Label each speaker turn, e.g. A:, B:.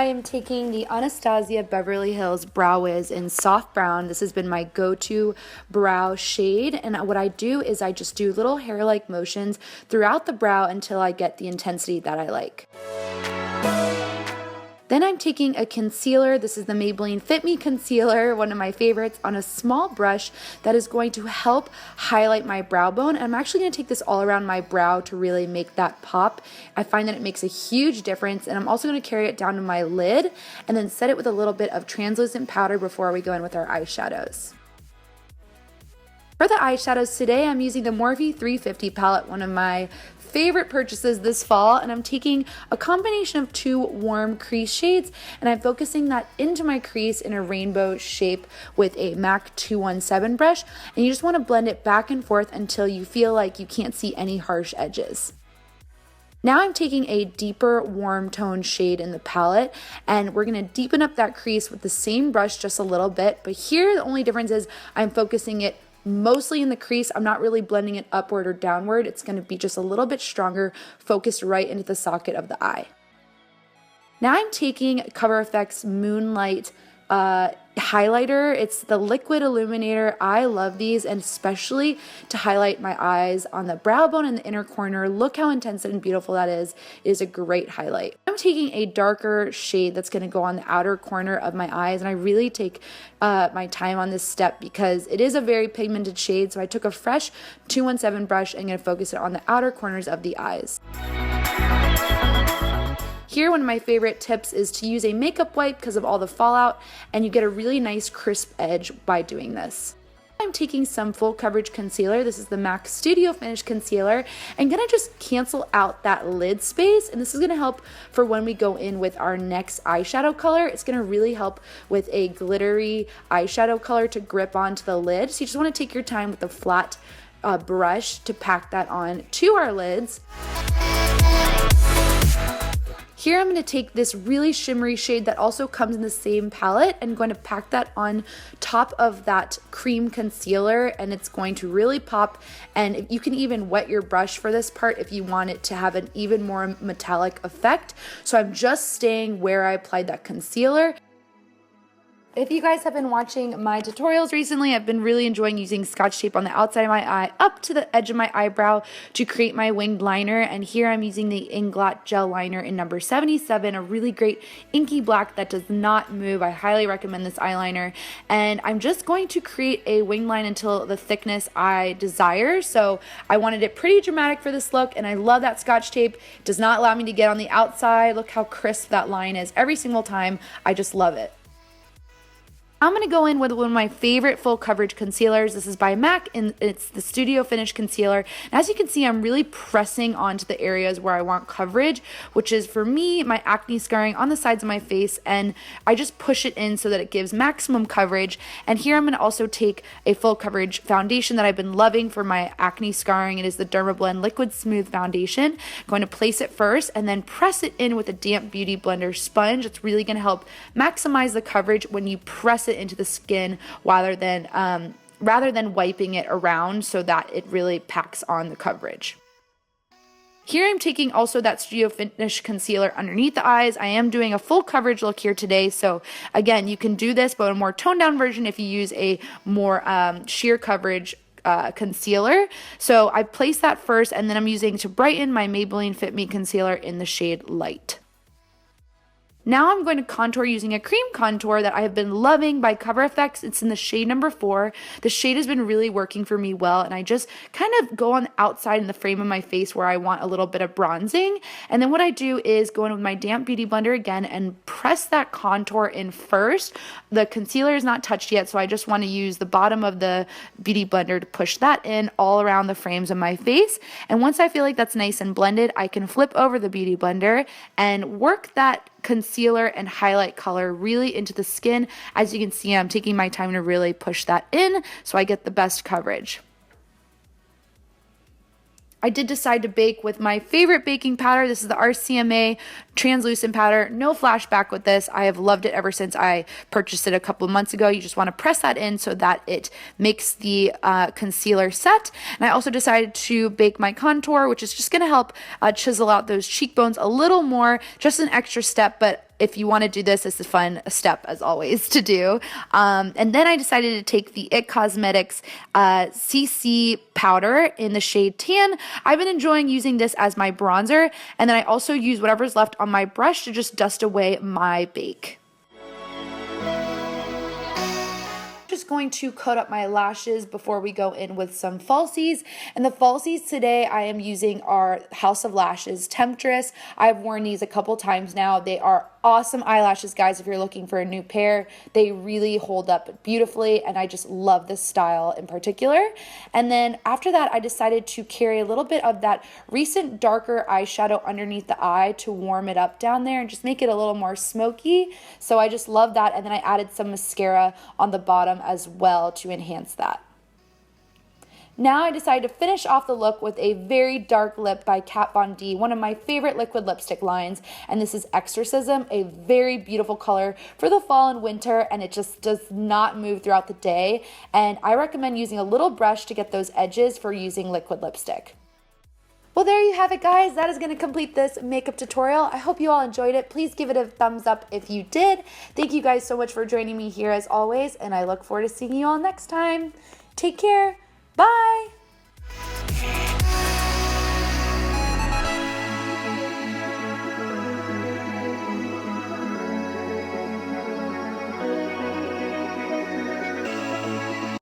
A: I am taking the Anastasia Beverly Hills Brow Wiz in Soft Brown. This has been my go-to brow shade, and what I do is I just do little hair-like motions throughout the brow until I get the intensity that I like. Then I'm taking a concealer. This is the Maybelline Fit Me Concealer, one of my favorites, on a small brush that is going to help highlight my brow bone. And I'm actually going to take this all around my brow to really make that pop. I find that it makes a huge difference, and I'm also going to carry it down to my lid and then set it with a little bit of translucent powder before we go in with our eyeshadows. For the eyeshadows today, I'm using the Morphe 350 palette, one of my favorite purchases this fall, and I'm taking a combination of two warm crease shades, and I'm focusing that into my crease in a rainbow shape with a MAC 217 brush, and you just want to blend it back and forth until you feel like you can't see any harsh edges. Now I'm taking a deeper warm tone shade in the palette, and we're going to deepen up that crease with the same brush just a little bit, but here the only difference is I'm focusing it mostly in the crease. I'm not really blending it upward or downward. It's going to be just a little bit stronger, focused right into the socket of the eye. Now I'm taking CoverFX Moonlight highlighter. It's the liquid illuminator. I love these, and especially to highlight my eyes on the brow bone and the inner corner. Look how intense and beautiful that is. It is a great highlight. I'm taking a darker shade that's going to go on the outer corner of my eyes, and I really take my time on this step because it is a very pigmented shade. So I took a fresh 217 brush and I'm going to focus it on the outer corners of the eyes. Here, one of my favorite tips is to use a makeup wipe because of all the fallout, and you get a really nice crisp edge by doing this. I'm taking some full coverage concealer. This is the MAC Studio Finish Concealer. I'm going to just cancel out that lid space, and this is going to help for when we go in with our next eyeshadow color. It's going to really help with a glittery eyeshadow color to grip onto the lid. So you just want to take your time with a flat brush to pack that on to our lids. Here I'm going to take this really shimmery shade that also comes in the same palette and going to pack that on top of that cream concealer, and it's going to really pop. And you can even wet your brush for this part if you want it to have an even more metallic effect. So I'm just staying where I applied that concealer. If you guys have been watching my tutorials recently, I've been really enjoying using Scotch tape on the outside of my eye up to the edge of my eyebrow to create my winged liner. And here I'm using the Inglot Gel Liner in number 77, a really great inky black that does not move. I highly recommend this eyeliner. And I'm just going to create a winged line until the thickness I desire. So I wanted it pretty dramatic for this look, and I love that Scotch tape. It does not allow me to get on the outside. Look how crisp that line is every single time. I just love it. I'm going to go in with one of my favorite full coverage concealers. This is by MAC, and it's the Studio Finish Concealer. And as you can see, I'm really pressing onto the areas where I want coverage, which is, for me, my acne scarring on the sides of my face, and I just push it in so that it gives maximum coverage. And here I'm going to also take a full coverage foundation that I've been loving for my acne scarring. It is the Dermablend Liquid Smooth Foundation. I'm going to place it first and then press it in with a damp beauty blender sponge. It's really going to help maximize the coverage when you press it into the skin rather than wiping it around so that it really packs on the coverage. Here I'm taking also that Studio Finish concealer underneath the eyes. I am doing a full coverage look here today, so again, you can do this, but a more toned down version if you use a more sheer coverage concealer. So I place that first, and then I'm using to brighten my Maybelline Fit Me concealer in the shade Light. Now I'm going to contour using a cream contour that I have been loving by CoverFX. It's in the shade number 4. The shade has been really working for me well, and I just kind of go on the outside in the frame of my face where I want a little bit of bronzing. And then what I do is go in with my damp beauty blender again and press that contour in first. The concealer is not touched yet, so I just want to use the bottom of the beauty blender to push that in all around the frames of my face. And once I feel like that's nice and blended, I can flip over the beauty blender and work that concealer and highlight color really into the skin. As you can see, I'm taking my time to really push that in so I get the best coverage. I did decide to bake with my favorite baking powder. This is the RCMA translucent powder. No flashback with this. I have loved it ever since I purchased it a couple of months ago. You just want to press that in so that it makes the concealer set. And I also decided to bake my contour, which is just going to help chisel out those cheekbones a little more, just an extra step, but if you want to do this, it's a fun step as always to do. And then I decided to take the ItCosmetics CC powder in the shade Tan. I've been enjoying using this as my bronzer, and then I also use whatever's left on my brush to just dust away my bake. Just going to coat up my lashes before we go in with some falsies. And the falsies today I am using are House of Lashes Temptress. I've worn these a couple times now. They are awesome eyelashes, guys, if you're looking for a new pair. They really hold up beautifully, and I just love this style in particular. And then after that, I decided to carry a little bit of that recent darker eyeshadow underneath the eye to warm it up down there and just make it a little more smoky. So I just love that, and then I added some mascara on the bottom as well to enhance that. Now I decided to finish off the look with a very dark lip by Kat Von D, one of my favorite liquid lipstick lines, and this is Exorcism, a very beautiful color for the fall and winter, and it just does not move throughout the day, and I recommend using a little brush to get those edges for using liquid lipstick. Well, there you have it, guys. That is going to complete this makeup tutorial. I hope you all enjoyed it. Please give it a thumbs up if you did. Thank you guys so much for joining me here as always, and I look forward to seeing you all next time. Take care. Bye!